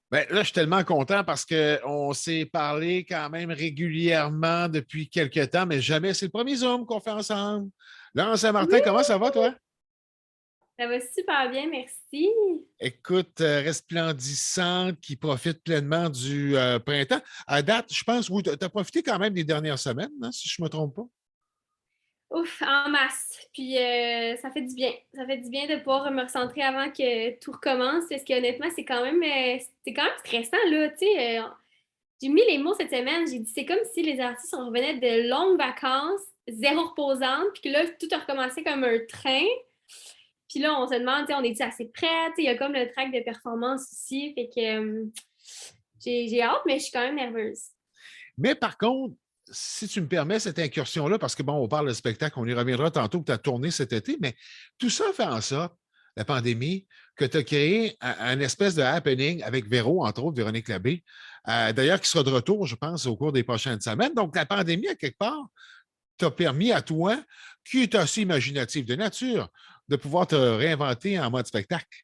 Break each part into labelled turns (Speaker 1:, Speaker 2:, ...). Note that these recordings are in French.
Speaker 1: Ben, là, je suis tellement content parce qu'on s'est parlé quand même régulièrement depuis quelques temps, mais jamais. C'est le premier Zoom qu'on fait ensemble. Laurent Saint-Martin,
Speaker 2: Oui,
Speaker 1: comment ça va, toi?
Speaker 2: ça va super bien, merci.
Speaker 1: Écoute, resplendissante, qui profite pleinement du printemps. À date, je pense, oui, tu as profité quand même des dernières semaines, hein, si je ne me trompe pas.
Speaker 2: Ouf, en masse. Puis ça fait du bien. Ça fait du bien de pouvoir me recentrer avant que tout recommence. Parce que honnêtement, c'est quand même stressant, là. Tu sais, j'ai mis les mots cette semaine. J'ai dit, c'est comme si les artistes on revenait de longues vacances, zéro reposante, puis que là, tout a recommencé comme un train. Puis là, on se demande, tu sais, on est-tu assez prêts? Il y a comme le track de performance ici. Fait que j'ai hâte, mais je suis quand même nerveuse.
Speaker 1: Mais par contre, si tu me permets cette incursion-là, parce que bon, on parle de spectacle, on y reviendra tantôt que tu as tourné cet été, mais tout ça fait en sorte, la pandémie, que tu as créé un espèce de happening avec Véro, entre autres, Véronique Labbé, d'ailleurs, qui sera de retour, je pense, au cours des prochaines semaines. Donc, la pandémie, à quelque part, t'a permis à toi, qui est assez imaginatif de nature, de pouvoir te réinventer en mode spectacle.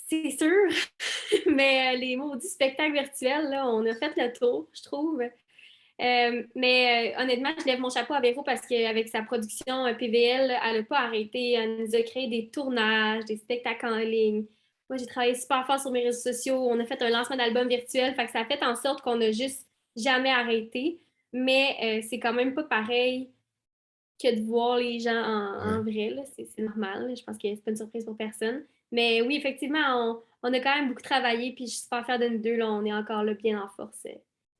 Speaker 2: C'est sûr, mais les maudits spectacles virtuels, là, on a fait le tour, je trouve. Mais honnêtement, je lève mon chapeau à Véro parce qu'avec sa production PVL, elle n'a pas arrêté. Elle nous a créé des tournages, des spectacles en ligne. Moi, j'ai travaillé super fort sur mes réseaux sociaux. On a fait un lancement d'album virtuel. Fait que ça a fait en sorte qu'on n'a juste jamais arrêté. Mais c'est quand même pas pareil que de voir les gens en
Speaker 1: Ouais.
Speaker 2: vrai. Là. C'est normal. Je pense que c'est pas une surprise pour personne. Mais oui, effectivement, on a quand même beaucoup travaillé. Puis je suis super fière de nous deux. Là, on est encore là bien en force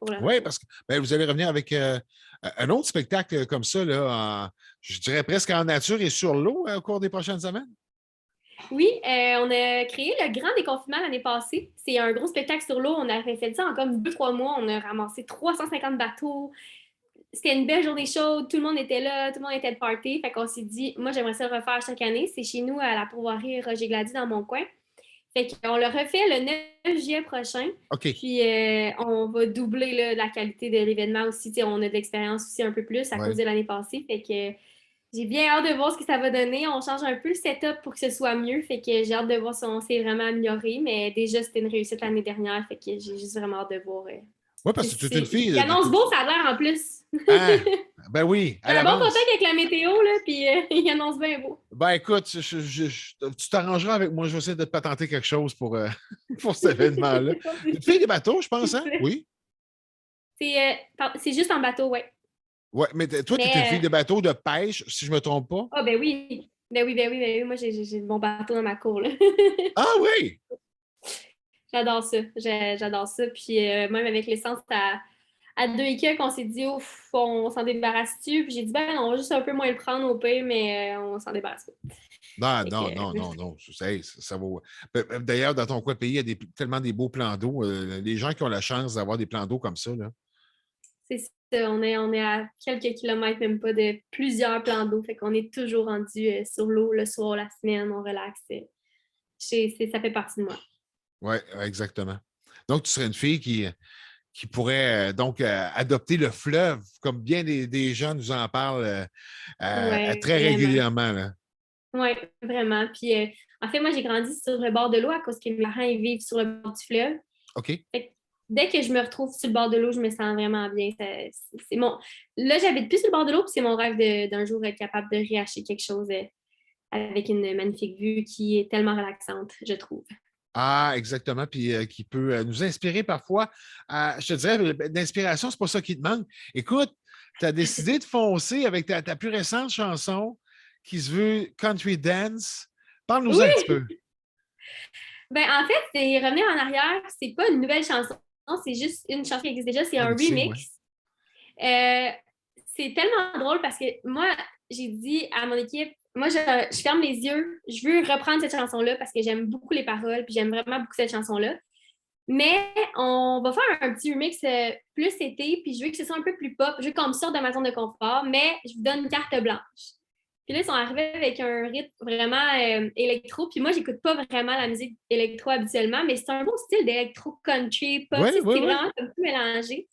Speaker 2: pour le
Speaker 1: Oui,
Speaker 2: retour.
Speaker 1: parce que ben, vous allez revenir avec un autre spectacle comme ça, là, je dirais presque en nature et sur l'eau au cours des prochaines semaines.
Speaker 2: Oui, on a créé le Grand Déconfinement l'année passée. C'est un gros spectacle sur l'eau. On a fait ça en comme 2, 3 mois. On a ramassé 350 bateaux. C'était une belle journée chaude. Tout le monde était là. Tout le monde était de party. Fait qu'on s'est dit, moi, j'aimerais ça le refaire chaque année. C'est chez nous à la pourvoirie Roger Glady dans mon coin. Fait qu'on le refait le 9 juillet prochain.
Speaker 1: OK.
Speaker 2: Puis on va doubler là, la qualité de l'événement aussi. T'sais, on a de l'expérience aussi un peu plus à cause
Speaker 1: Ouais.
Speaker 2: de l'année passée. Fait que j'ai bien hâte de voir ce que ça va donner. On change un peu le setup pour que ce soit mieux. Fait que j'ai hâte de voir si on s'est vraiment amélioré. Mais déjà, c'était une réussite l'année dernière. Fait que j'ai juste vraiment hâte de voir.
Speaker 1: Oui, parce que tu es une fille
Speaker 2: Il annonce beau, ça a l'air en plus.
Speaker 1: Ah, ben oui, à
Speaker 2: J'ai un bon contact
Speaker 1: l'avance.
Speaker 2: avec la météo, là, puis il annonce bien beau.
Speaker 1: Ben écoute, tu t'arrangeras avec moi. Je vais essayer de te patenter quelque chose pour, pour cet événement-là. Une fille des bateaux, je pense, hein? Oui.
Speaker 2: C'est juste en bateau, ouais.
Speaker 1: Oui, mais toi, tu es une fille
Speaker 2: Mais,
Speaker 1: de bateau de pêche, si je ne me trompe pas.
Speaker 2: ben oui. Ben oui, ben oui, ben oui. Moi, j'ai mon bateau dans ma cour, là.
Speaker 1: Ah oui!
Speaker 2: J'adore ça. J'adore ça. Puis même avec l'essence à 2 qu'on s'est dit, ouf, on s'en débarrasse-tu? Puis j'ai dit, ben on va juste un peu moins le prendre au pire, mais on s'en débarrasse pas.
Speaker 1: Non,
Speaker 2: Fait que,
Speaker 1: non, non, non, non. Ça vaut. D'ailleurs, dans ton coin pays, il y a tellement des beaux plans d'eau. Les gens qui ont la chance d'avoir des plans d'eau comme ça, là.
Speaker 2: c'est ça, on est à quelques kilomètres, même pas, de plusieurs plans d'eau. Fait qu'on est toujours rendu sur l'eau le soir, la semaine, on relaxe. Ça fait partie de moi.
Speaker 1: Oui, exactement. Donc, tu serais une fille qui pourrait donc adopter le fleuve, comme bien des gens nous en parlent
Speaker 2: Ouais,
Speaker 1: très
Speaker 2: vraiment.
Speaker 1: régulièrement, là.
Speaker 2: Ouais, vraiment. Puis, en fait, moi, j'ai grandi sur le bord de l'eau à cause que mes parents ils vivent sur le bord du fleuve.
Speaker 1: OK.
Speaker 2: Fait que dès que je me retrouve sur le bord de l'eau, je me sens vraiment bien. C'est mon... Là, j'habite plus sur le bord de l'eau, puis c'est mon rêve d'un jour être capable de réacheter quelque chose avec une magnifique vue qui est tellement relaxante, je trouve.
Speaker 1: Ah, exactement. Puis qui peut nous inspirer parfois. Je te dirais, d'inspiration, c'est pas ça qui te manque. Écoute, tu as décidé de foncer avec ta plus récente chanson qui se veut Country Dance. Parle-nous un petit
Speaker 2: Oui!
Speaker 1: peu.
Speaker 2: Ben, en fait, c'est revenir en arrière, c'est pas une nouvelle chanson, c'est juste une chanson qui existe déjà, c'est un
Speaker 1: Remixé, ouais.
Speaker 2: remix. Euh, c'est tellement drôle parce que moi, j'ai dit à mon équipe, moi, je ferme les yeux, je veux reprendre cette chanson-là parce que j'aime beaucoup les paroles, puis j'aime vraiment beaucoup cette chanson-là. Mais on va faire un petit remix plus été, puis je veux que ce soit un peu plus pop, je veux qu'on me sorte de ma zone de confort, mais je vous donne une carte blanche. Puis là, ils sont arrivés avec un rythme vraiment électro. Puis moi, j'écoute pas vraiment la musique électro habituellement, mais c'est un bon style d'électro country pop.
Speaker 1: Oui,
Speaker 2: Tu sais,
Speaker 1: oui,
Speaker 2: c'est
Speaker 1: oui.
Speaker 2: vraiment comme tout mélangé.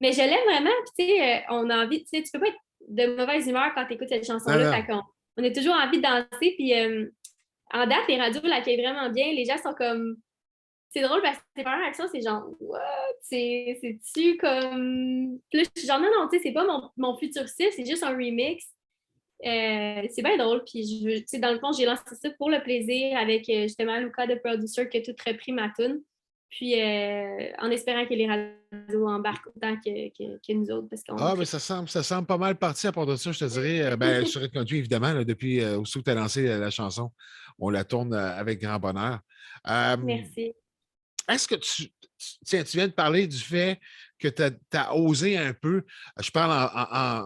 Speaker 2: Mais je l'aime vraiment. Puis tu sais, on a envie, tu sais, tu peux pas être de mauvaise humeur quand tu écoutes cette
Speaker 1: Non,
Speaker 2: chanson-là.
Speaker 1: non.
Speaker 2: Fait qu'on a toujours envie de danser. Puis en date, les radios l'accueillent vraiment bien. Les gens sont comme c'est drôle parce que tes premières réactions, c'est genre, what? C'est-tu comme. Puis là, je suis genre, non, non, tu sais, c'est pas mon futur style, c'est juste un remix. C'est bien drôle. Puis, tu sais, dans le fond, j'ai lancé ça pour le plaisir avec justement Luca, de producer, qui a tout repris ma tune. Puis, en espérant que les radios embarquent autant que nous autres, parce qu'on
Speaker 1: Ah, mais
Speaker 2: tripe.
Speaker 1: ça semble pas mal parti à part de ça, je te dirais. Ben, sur Red Country, évidemment, là, depuis aussitôt que tu as lancé la chanson, on la tourne avec grand bonheur. Euh,
Speaker 2: Merci.
Speaker 1: Est-ce que tiens, tu viens de parler du fait que tu as osé un peu, je parle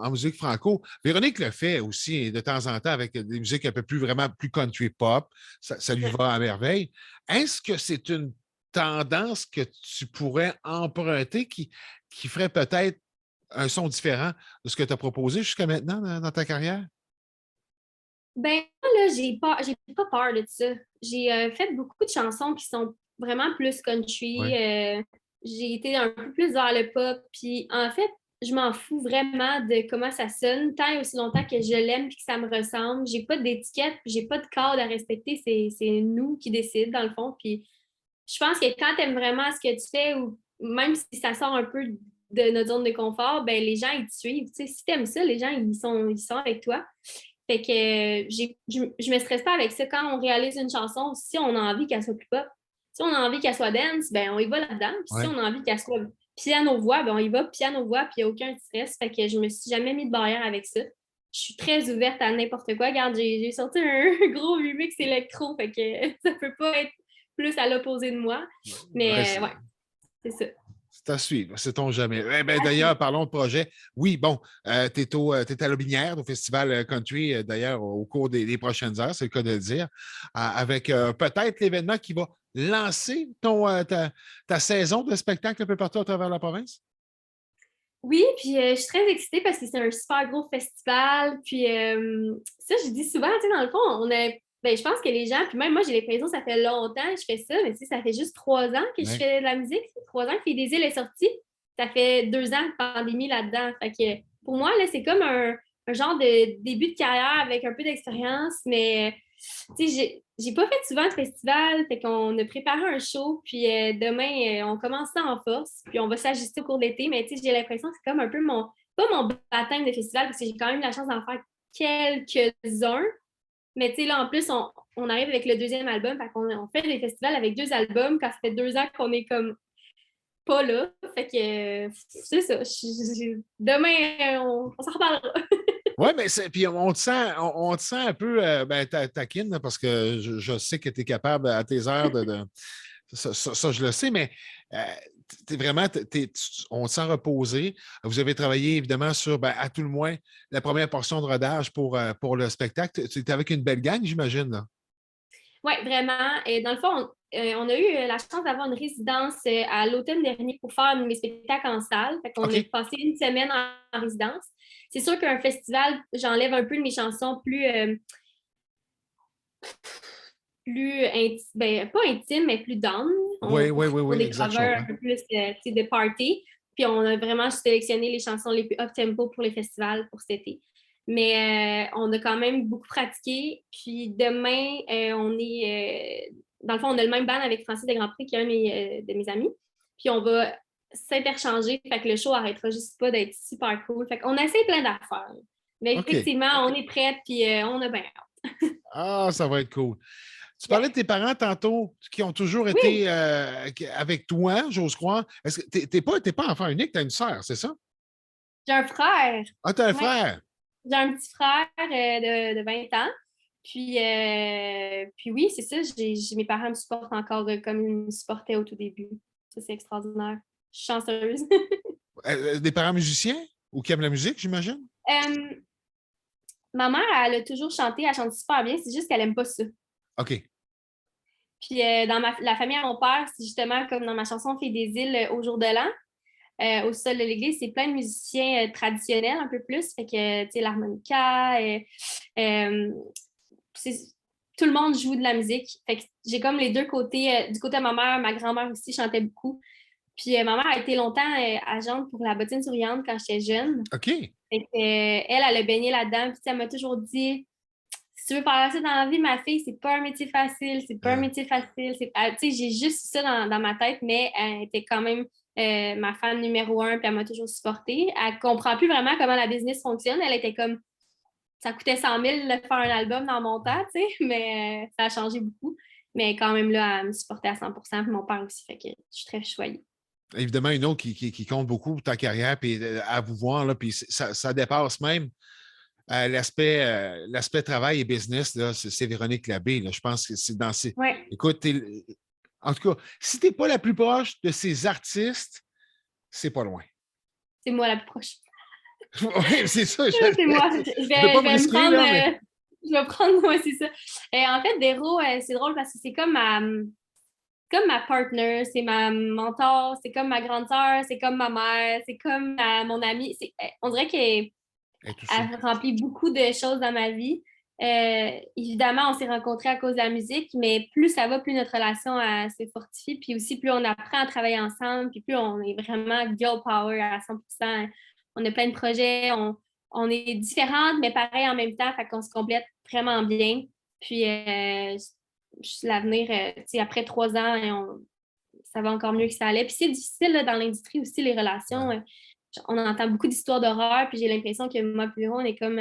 Speaker 1: en musique franco. Véronique le fait aussi de temps en temps avec des musiques un peu plus vraiment plus country pop. Ça lui
Speaker 2: Ouais.
Speaker 1: va à merveille. Est-ce que c'est une tendance que tu pourrais emprunter qui ferait peut-être un son différent de ce que tu as proposé jusqu'à maintenant dans ta carrière?
Speaker 2: Ben là, j'ai pas peur de ça. J'ai fait beaucoup de chansons qui sont vraiment plus country.
Speaker 1: Oui.
Speaker 2: J'ai été un peu plus vers le pop. Puis en fait, je m'en fous vraiment de comment ça sonne, tant et aussi longtemps que je l'aime et que ça me ressemble. J'ai pas d'étiquette, puis j'ai pas de cadre à respecter. C'est nous qui décident, dans le fond. Puis je pense que quand tu aimes vraiment ce que tu fais, ou même si ça sort un peu de notre zone de confort, ben les gens, ils te suivent. Tu sais, si tu aimes ça, les gens, ils sont avec toi. Fait que je me stresse pas avec ça. Quand on réalise une chanson, si on a envie qu'elle soit plus pop, si on a envie qu'elle soit dance, ben on y va là-dedans. Puis si
Speaker 1: Oui.
Speaker 2: on a envie qu'elle soit piano-voix, ben on y va piano-voix, puis il n'y a aucun stress. Fait que je me suis jamais mis de barrière avec ça. Je suis très ouverte à n'importe quoi. Regarde, j'ai sorti un gros remix électro, fait que ça peut pas être plus à l'opposé de moi.
Speaker 1: Ouais,
Speaker 2: Mais ouais, c'est ça.
Speaker 1: c'est à suivre, sait-on jamais. Eh ben, d'ailleurs, parlons de projet. Oui, bon, tu es, à Lobinière, au Festival Country, d'ailleurs, au cours des prochaines heures, c'est le cas de le dire, avec peut-être l'événement qui va lancer ta saison de spectacle un peu partout à travers la province.
Speaker 2: Oui, puis je suis très excitée parce que c'est un super gros festival. Puis ça, je dis souvent, tu sais, dans le fond, ben, je pense que les gens, puis même moi, j'ai l'impression que ça fait longtemps que je fais ça, mais tu sais, ça fait juste 3 ans que je
Speaker 1: Oui.
Speaker 2: fais de la musique. 3 ans que Fille des îles est sorti. Ça fait 2 ans de pandémie là-dedans. Fait que pour moi, là, c'est comme un genre de début de carrière avec un peu d'expérience, mais tu sais, j'ai pas fait souvent de festival, fait qu'on a préparé un show, puis demain, on commence ça en force, puis on va s'ajuster au cours de l'été, mais tu sais, j'ai l'impression que c'est comme un peu pas mon baptême de festival, parce que j'ai quand même eu la chance d'en faire quelques-uns, mais tu sais, là, en plus, on arrive avec le deuxième album, fait qu'on on fait des festivals avec 2 albums, quand ça fait 2 ans qu'on est comme pas là, fait que c'est ça, demain, on s'en reparlera.
Speaker 1: Oui, mais puis on te sent un peu ben, taquine là, parce que je sais que tu es capable à tes heures ça, je le sais, mais t'es vraiment, on te sent reposé. Vous avez travaillé évidemment sur, ben, à tout le moins, la première portion de rodage pour le spectacle. Tu étais avec une belle gang, j'imagine, là.
Speaker 2: Oui, vraiment. Et dans le fond, on a eu la chance d'avoir une résidence à l'automne dernier pour faire mes spectacles en salle. Fait qu'on a
Speaker 1: OK.
Speaker 2: passé une semaine en résidence. C'est sûr qu'un festival, j'enlève un peu de mes chansons ben, pas intimes, mais plus down.
Speaker 1: Oui, oui, oui,
Speaker 2: Pour
Speaker 1: oui,
Speaker 2: des
Speaker 1: exact chose.
Speaker 2: covers un peu plus tu sais, de party. Puis on a vraiment sélectionné les chansons les plus up-tempo pour les festivals pour cet été. Mais on a quand même beaucoup pratiqué. Puis demain, dans le fond, on a le même band avec Francis de Grand Prix, qui est un de mes amis. Puis on va s'interchanger. Fait que le show arrêtera juste pas d'être super cool. Fait qu'on essaie plein d'affaires. Mais
Speaker 1: OK.
Speaker 2: effectivement, on est prête, puis on a bien hâte.
Speaker 1: Ah, ça va être cool. Tu
Speaker 2: Yeah.
Speaker 1: parlais de tes parents tantôt, qui ont toujours
Speaker 2: Oui,
Speaker 1: été avec toi, j'ose croire. Est-ce que t'es pas enfant unique, tu as une sœur, c'est ça?
Speaker 2: j'ai un frère.
Speaker 1: Ah, tu as un
Speaker 2: Ouais.
Speaker 1: frère.
Speaker 2: J'ai un petit frère de 20 ans. Puis oui, c'est ça. Mes parents me supportent encore comme ils me supportaient au tout début. Ça, c'est extraordinaire. Je suis chanceuse.
Speaker 1: Des parents musiciens ou qui aiment la musique, j'imagine?
Speaker 2: Euh, Ma mère, elle a toujours chanté. Elle chante super bien. C'est juste qu'elle aime pas ça.
Speaker 1: OK.
Speaker 2: Puis dans la famille à mon père, c'est justement comme dans ma chanson Fille des îles au jour de l'an. Au sol de l'église, c'est plein de musiciens traditionnels un peu plus. Fait que, tu sais, l'harmonica, euh, c'est- tout le monde joue de la musique. Fait que j'ai comme les deux côtés. Du côté de ma mère, ma grand-mère aussi chantait beaucoup. Puis ma mère a été longtemps agente pour la bottine souriante quand j'étais jeune.
Speaker 1: OK.
Speaker 2: Fait que, elle a baigné là-dedans. Puis elle m'a toujours dit, si tu veux faire ça dans la vie, ma fille, c'est pas un métier facile, c'est pas un métier facile. Tu sais, j'ai juste ça dans ma tête, mais elle était quand même ma fan numéro 1, puis elle m'a toujours supportée. Elle comprend plus vraiment comment la business fonctionne. Elle était comme, ça coûtait 100 000 de faire un album dans mon temps, tu sais, mais ça a changé beaucoup. Mais quand même, là, elle me supportait à 100%, puis mon père aussi, fait que je suis très choyée.
Speaker 1: Évidemment, une autre qui compte beaucoup pour ta carrière, puis à vous voir, là, puis ça dépasse même l'aspect travail et business, là, c'est Véronique Labbé. Là. Je pense que c'est dans ces.
Speaker 2: Ouais,
Speaker 1: Écoute, en tout cas, si tu n'es pas la plus proche de ces artistes, c'est pas loin.
Speaker 2: c'est moi la plus proche.
Speaker 1: Oui, c'est ça. Je
Speaker 2: C'est moi.
Speaker 1: ne veux pas me
Speaker 2: Me
Speaker 1: risquer,
Speaker 2: prendre.
Speaker 1: là, mais.
Speaker 2: Je vais prendre, ouais, c'est ça. Et en fait, Véro, c'est drôle parce que c'est comme ma partner, c'est ma mentor, c'est comme ma grande sœur, c'est comme ma mère, c'est comme mon amie. On dirait qu'elle
Speaker 1: Tout ça.
Speaker 2: remplit beaucoup de choses dans ma vie. Évidemment, on s'est rencontrés à cause de la musique, mais plus ça va, plus notre relation se fortifie, puis aussi plus on apprend à travailler ensemble, puis plus on est vraiment girl power à 100%. On a plein de projets, on est différentes, mais pareil en même temps, fait qu'on se complète vraiment bien. Puis l'avenir, après 3 ans, ça va encore mieux que ça allait. Puis c'est difficile là, dans l'industrie aussi, les relations.
Speaker 1: Ouais.
Speaker 2: On entend beaucoup d'histoires d'horreur, puis j'ai l'impression que moi et Véro, on est comme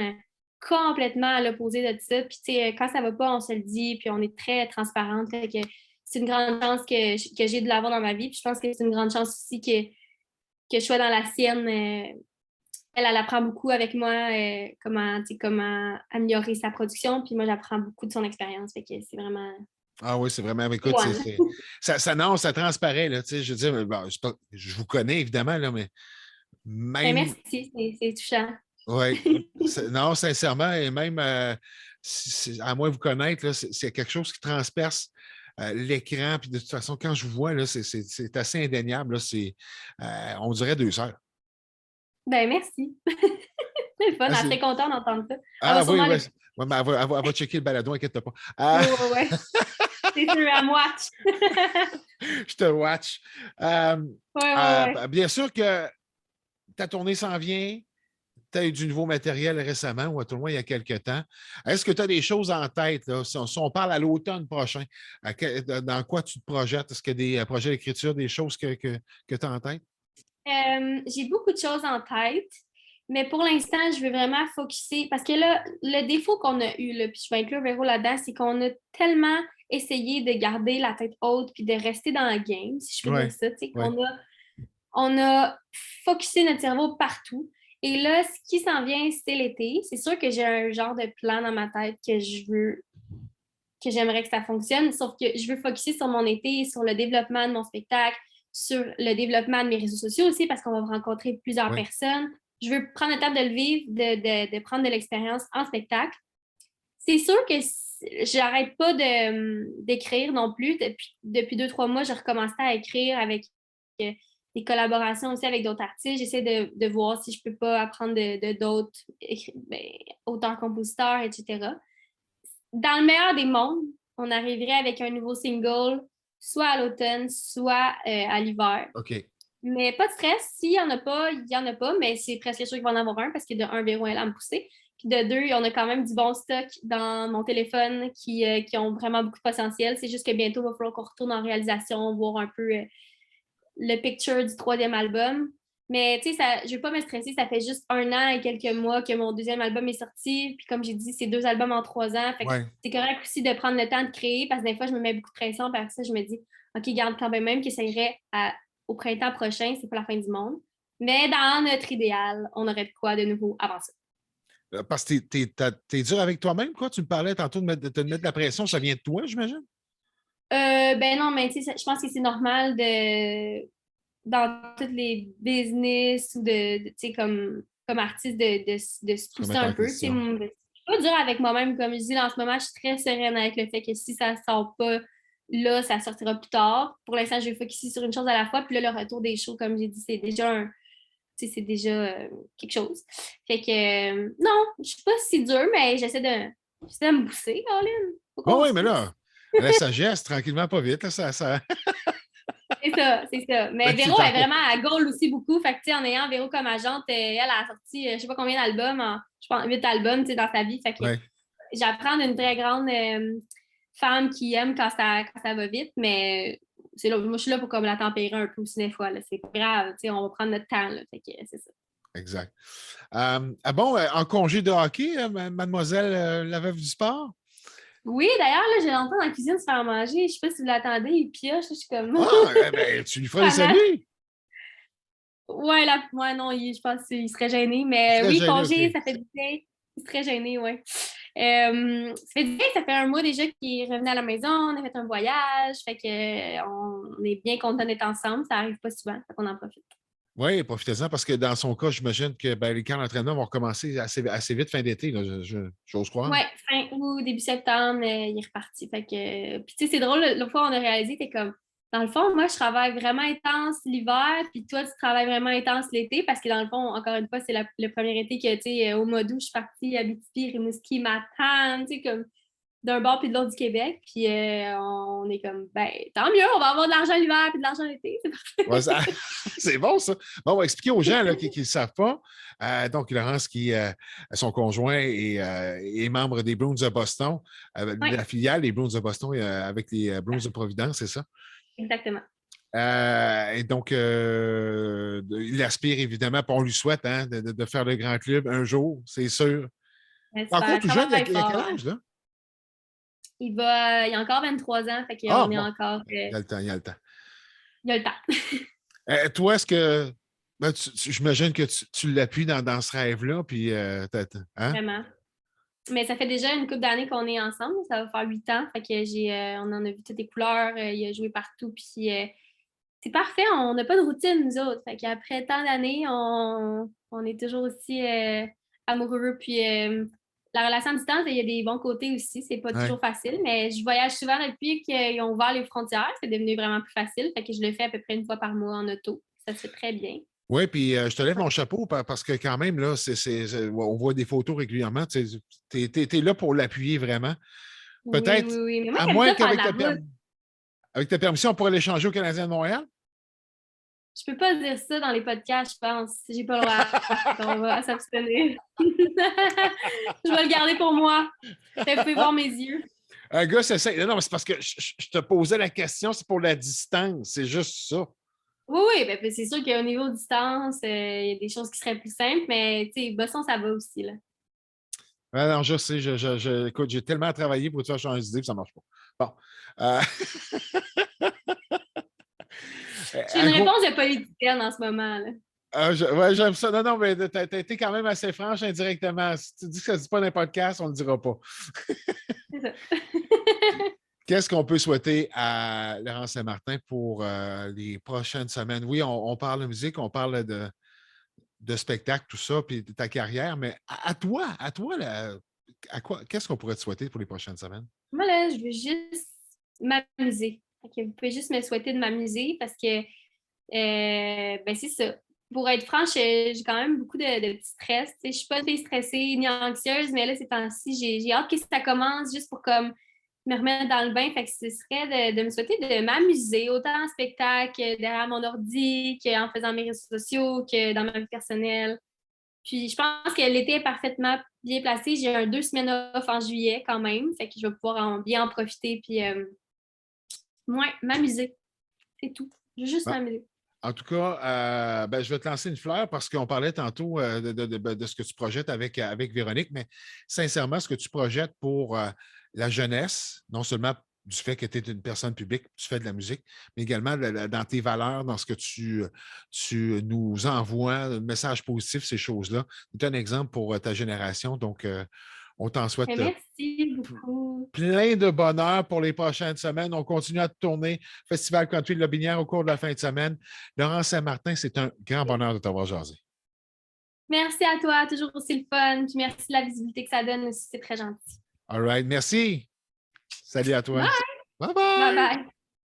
Speaker 2: complètement à l'opposé de ça. Puis tu sais, quand ça va pas, on se le dit, puis on est très transparente. Fait que c'est une grande chance que j'ai de l'avoir dans ma vie. Puis je pense que c'est une grande chance aussi que je sois dans la sienne. Elle apprend beaucoup avec moi comment améliorer sa production. Puis moi, j'apprends beaucoup de son expérience. Fait que c'est vraiment.
Speaker 1: Ah oui, c'est vraiment. Écoute,
Speaker 2: One.
Speaker 1: non, ça transparaît, là. Tu sais, je veux dire, bon, je vous connais, évidemment, là, mais
Speaker 2: Ben,
Speaker 1: même.
Speaker 2: merci, c'est touchant.
Speaker 1: Oui. Non, sincèrement, et même à moins de vous connaître, là, c'est quelque chose qui transperce l'écran. Puis de toute façon, quand je vous vois, là, c'est assez indéniable. Là, on dirait 2 heures.
Speaker 2: Ben, merci. C'est le fun,
Speaker 1: Ah,
Speaker 2: elle serait contente d'entendre ça. Elle va
Speaker 1: ah, oui,
Speaker 2: sûrement
Speaker 1: oui.
Speaker 2: l'écouter.
Speaker 1: Ouais, mais elle va checker le balado, inquiète pas.
Speaker 2: Ouais, ouais, ouais. C'est sûr, elle me watch.
Speaker 1: Je te watch.
Speaker 2: Ouais, ouais, ouais.
Speaker 1: Bien sûr que ta tournée s'en vient. Tu as eu du nouveau matériel récemment, ou à tout le moins il y a quelques temps. Est-ce que tu as des choses en tête, là? Si on parle à l'automne prochain, dans quoi tu te projettes? Est-ce qu'il y a des projets d'écriture, des choses que tu as en tête?
Speaker 2: J'ai beaucoup de choses en tête, mais pour l'instant, je veux vraiment focuser parce que là, le défaut qu'on a eu, là, puis je vais inclure Véro là-dedans, c'est qu'on a tellement essayé de garder la tête haute puis de rester dans la game, si je peux
Speaker 1: Oui,
Speaker 2: dire ça, tu sais,
Speaker 1: oui,
Speaker 2: on a focusé notre cerveau partout. Et là, ce qui s'en vient, c'est l'été. C'est sûr que j'ai un genre de plan dans ma tête que j'aimerais que ça fonctionne, sauf que je veux focuser sur mon été, sur le développement de mon spectacle, sur le développement de mes réseaux sociaux aussi, parce qu'on va rencontrer plusieurs
Speaker 1: oui.
Speaker 2: personnes. Je veux prendre le temps de le vivre, de prendre de l'expérience en spectacle. C'est sûr que j'arrête pas d'écrire non plus. Depuis 2, 3 mois, j'ai recommencé à écrire avec des collaborations aussi avec d'autres artistes. J'essaie de voir si je peux pas apprendre de d'autres auteurs, compositeurs, etc. Dans le meilleur des mondes, on arriverait avec un nouveau single, soit à l'automne, soit à l'hiver.
Speaker 1: OK.
Speaker 2: Mais pas de stress, s'il n'y en a pas, il n'y en a pas, mais c'est presque sûr qu'il va en avoir un parce que de un, Véro est là à me pousser. Puis de deux, on a quand même du bon stock dans mon téléphone qui ont vraiment beaucoup de potentiel. C'est juste que bientôt, il va falloir qu'on retourne en réalisation, voir un peu le picture du 3e album. Mais tu sais, je ne vais pas me stresser, ça fait juste 1 an et quelques mois que mon 2e album est sorti. Puis comme j'ai dit, c'est 2 albums en 3 ans. Fait que
Speaker 1: Ouais.
Speaker 2: c'est correct aussi de prendre le temps de créer parce que des fois, je me mets beaucoup de pression. Puis après ça, je me dis, OK, garde quand même que ça irait au printemps prochain, c'est pas la fin du monde. Mais dans notre idéal, on aurait de quoi de nouveau avant ça.
Speaker 1: Parce que t'es dur avec toi-même, quoi. Tu me parlais tantôt de te mettre de la pression, ça vient de toi, j'imagine?
Speaker 2: Ben non, mais tu sais, je pense que c'est normal dans tous les business ou tu sais, comme artiste de se
Speaker 1: Se
Speaker 2: pousser
Speaker 1: remettre
Speaker 2: un
Speaker 1: en
Speaker 2: peu. Tu sais,
Speaker 1: question.
Speaker 2: je suis pas dure avec moi-même, comme je dis en ce moment, je suis très sereine avec le fait que si ça sort pas là, ça sortira plus tard. Pour l'instant, je vais focusser sur une chose à la fois. Puis là, le retour des shows, comme j'ai dit, c'est déjà c'est déjà quelque chose. Fait que non, je suis pas si dure, mais j'essaie de me pousser, Caroline. Faut
Speaker 1: Oui,
Speaker 2: qu'on
Speaker 1: oui,
Speaker 2: se
Speaker 1: mais
Speaker 2: pousse.
Speaker 1: là, la sagesse, tranquillement, pas vite, là, ça.
Speaker 2: C'est ça, c'est ça. Mais
Speaker 1: Ben,
Speaker 2: Véro
Speaker 1: c'est
Speaker 2: est
Speaker 1: encore.
Speaker 2: vraiment à goal aussi beaucoup. Fait que, tu sais, en ayant Véro comme agente, elle a sorti, je sais pas combien d'albums, je pense 8 albums, tu sais, dans sa vie. Fait que
Speaker 1: Ouais.
Speaker 2: j'apprends d'une très grande femme qui aime quand ça va vite, mais moi, je suis là pour comme la tempérer un peu aussi des fois. Là. C'est pas grave, on va prendre notre temps. Là, fait que c'est ça.
Speaker 1: Exact. En congé de hockey, mademoiselle la veuve du sport?
Speaker 2: Oui, d'ailleurs, là, j'ai longtemps dans la cuisine se faire manger. Je sais pas si vous l'attendez, il pioche. Je suis comme.
Speaker 1: Tu lui feras des saluts.
Speaker 2: Ouais, non, je pense qu'il serait gêné.
Speaker 1: Il
Speaker 2: Mais
Speaker 1: serait
Speaker 2: oui,
Speaker 1: gêné,
Speaker 2: congé,
Speaker 1: OK.
Speaker 2: ça fait du bien. Il serait gêné, oui. Ça fait du bien, ça fait un mois déjà qu'il est revenu à la maison, on a fait un voyage, fait que on est bien content d'être ensemble, ça arrive pas souvent, fait qu'on en profite.
Speaker 1: Oui, profitez-en parce que dans son cas, j'imagine que les camps d'entraînement vont recommencer assez vite fin d'été, là, j'ose croire.
Speaker 2: Ouais, fin août, début septembre, il est reparti. Fait que, puis tu sais, c'est drôle, l'autre fois, on a réalisé, t'es comme, dans le fond, moi, je travaille vraiment intense l'hiver, puis toi, tu travailles vraiment intense l'été, parce que dans le fond, encore une fois, c'est le premier été que, tu sais, au mois d'août, je suis partie à Abitibi, Rimouski, Matane, tu sais, comme d'un bord puis de l'autre du Québec, puis on est comme, ben, tant mieux, on va avoir de l'argent l'hiver puis de l'argent l'été, c'est parfait.
Speaker 1: Ouais, c'est bon, ça. Bon, on va expliquer aux gens là, qui ne le savent pas. Donc, Laurence, son conjoint est membre des Bruins de Boston,
Speaker 2: Oui,
Speaker 1: de la filiale des Bruins de Boston avec les Bruins de Providence, c'est ça?
Speaker 2: exactement.
Speaker 1: Et donc, il aspire évidemment, puis on lui souhaite de faire le grand club un jour, c'est sûr. Encore
Speaker 2: Super,
Speaker 1: tout jeune,
Speaker 2: travaille
Speaker 1: il y a
Speaker 2: fort.
Speaker 1: quel
Speaker 2: Hein.
Speaker 1: âge, là?
Speaker 2: Il a encore 23 ans, fait
Speaker 1: Ah,
Speaker 2: qu'on est
Speaker 1: bon,
Speaker 2: encore,
Speaker 1: il y a le temps, il y a le temps.
Speaker 2: il y a le temps.
Speaker 1: Toi, est-ce que. J'imagine que tu l'appuies dans ce rêve-là, puis. Hein?
Speaker 2: Vraiment. Mais ça fait déjà une couple d'années qu'on est ensemble, ça va faire 8 ans, fait que on en a vu toutes les couleurs, il a joué partout, puis c'est parfait, on n'a pas de routine, nous autres. Fait qu'après tant d'années, on est toujours aussi amoureux. Puis la relation à distance, il y a des bons côtés aussi. C'est pas
Speaker 1: Ouais.
Speaker 2: toujours facile, mais je voyage souvent depuis qu'ils ont ouvert les frontières. C'est devenu vraiment plus facile. Fait que je le fais à peu près une fois par mois en auto. Ça se fait très bien.
Speaker 1: Oui, puis je te lève
Speaker 2: Ouais.
Speaker 1: mon chapeau parce que quand même, là, on voit des photos régulièrement. Tu es là pour l'appuyer vraiment.
Speaker 2: Oui,
Speaker 1: Peut-être,
Speaker 2: oui, oui. Mais moi,
Speaker 1: à
Speaker 2: j'aime
Speaker 1: moins
Speaker 2: ça faire de
Speaker 1: qu'avec
Speaker 2: la route.
Speaker 1: avec ta permission, on pourrait l'échanger au Canadien de Montréal.
Speaker 2: Je peux pas dire ça dans les podcasts, je pense. J'ai pas le droit. On va s'abstenir. Je vais le garder pour moi. Vous pouvez voir mes yeux.
Speaker 1: Un gars, c'est ça. Non, mais c'est parce que je te posais la question, c'est pour la distance. C'est juste ça.
Speaker 2: Oui, oui, ben, c'est sûr qu'au niveau distance, il y a des choses qui seraient plus simples, mais tu sais, Boston, ça va aussi, là.
Speaker 1: Non, je sais, écoute, j'ai tellement travaillé pour te faire changer d'idée, puis ça ne marche pas. Bon. Euh,
Speaker 2: J'ai une réponse de politicienne en ce moment, là.
Speaker 1: ouais, j'aime ça. Non, non, mais tu as été quand même assez franche indirectement. Si tu dis que ça ne se dit pas dans un podcast, on ne le dira pas.
Speaker 2: C'est ça.
Speaker 1: Qu'est-ce qu'on peut souhaiter à Laurent Saint-Martin pour les prochaines semaines? Oui, on parle de musique, on parle de spectacle, tout ça, puis de ta carrière, mais à toi là, qu'est-ce qu'on pourrait te souhaiter pour les prochaines semaines?
Speaker 2: Moi, là, je veux juste m'amuser. Fait que vous pouvez juste me souhaiter de m'amuser parce que, ben, c'est ça. Pour être franche, j'ai quand même beaucoup de petits stress. Tu sais, je suis pas très stressée ni anxieuse, mais là, ces temps-ci, j'ai hâte que ça commence juste pour comme me remettre dans le bain. Fait que ce serait de me souhaiter de m'amuser, autant en spectacle, derrière mon ordi, qu'en faisant mes réseaux sociaux, que dans ma vie personnelle. Puis je pense que l'été est parfaitement bien placé. J'ai 2 semaines off en juillet quand même. Fait que je vais pouvoir bien en profiter. Puis ouais, m'amuser. C'est tout. Je veux juste
Speaker 1: Bon.
Speaker 2: m'amuser.
Speaker 1: En tout cas, je vais te lancer une fleur parce qu'on parlait tantôt de ce que tu projettes avec Véronique, mais sincèrement, ce que tu projettes pour la jeunesse, non seulement du fait que tu es une personne publique, tu fais de la musique, mais également dans tes valeurs, dans ce que tu nous envoies, un message positif, ces choses-là. Tu es un exemple pour ta génération. Donc, on t'en souhaite
Speaker 2: Merci beaucoup.
Speaker 1: plein de bonheur pour les prochaines semaines. On continue à tourner Festival Country de Lobinière au cours de la fin de semaine. Laurent Saint-Martin, c'est un grand bonheur de t'avoir jasé.
Speaker 2: Merci à toi, toujours aussi le fun. Puis merci de la visibilité que ça donne aussi, c'est très gentil.
Speaker 1: All right, merci. Salut à toi.
Speaker 2: Bye!
Speaker 1: Bye
Speaker 2: Bye
Speaker 1: bye.
Speaker 2: bye!